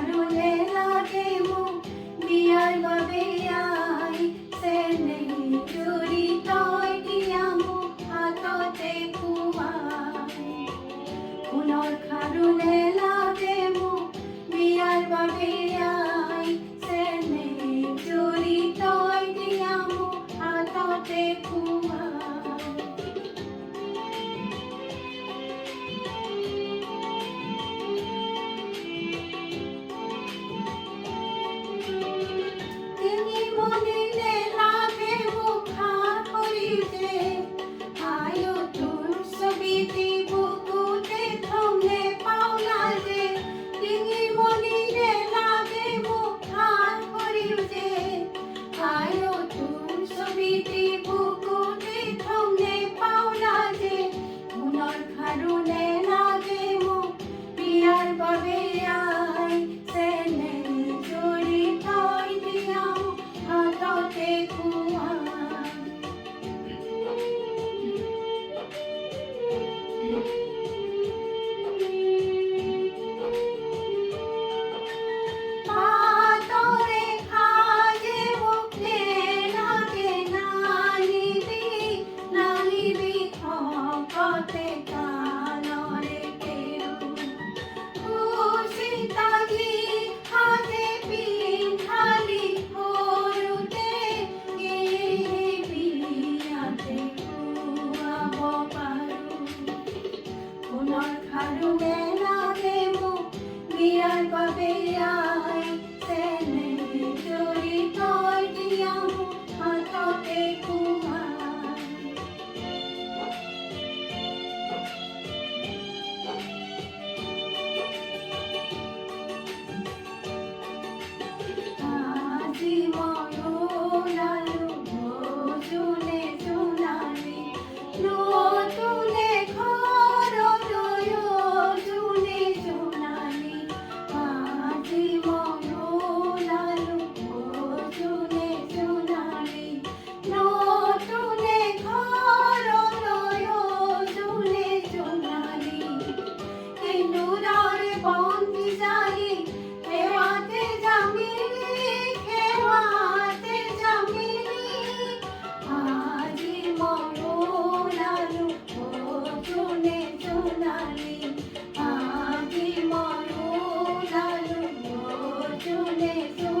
খাৰুলে লাগে মোক বিয়াৰ বাবে আই চেনেহী জুৰি তই দিয়া মোক হাততে খুৱাই সোণৰ খাৰুলে লাগে মোক বিয়াৰ বাবে আই চেনেহী জুৰি তই দিয়া মোক হাততে খুৱাই খাৰুলে লাগে মোক বিয়াৰ বাবে আই চেনেহী জুৰি তই দিয়া মোক হাততে খুৱাই পাতৰে সাজে মোক লাগে নালিবি শকতে কাণৰে কেৰু কুচিতাগি সাজে পিন্ধালি সৰুতে এই বিয়াতে খুৱাব পাৰোঁ সোণৰ খাৰুলে লাগে মোক বিয়াৰ বাবে আই চেনেহী জুৰি তই দিয়া মোক হাততে খুৱাই আজি মই ওলালো জোনে জোনালী নতুনে ঘৰলৈ জোনে জোনালী আজি মই ওলালো জোনে জোনালী নতুনে ঘৰলৈ জোনে জোনালী সেন্দুৰৰ বন্তি জালি সেৱাতে জামিলি আজি মই ওলালো জোনে জোনালী আজি মই ওলালো জোনে জোনালী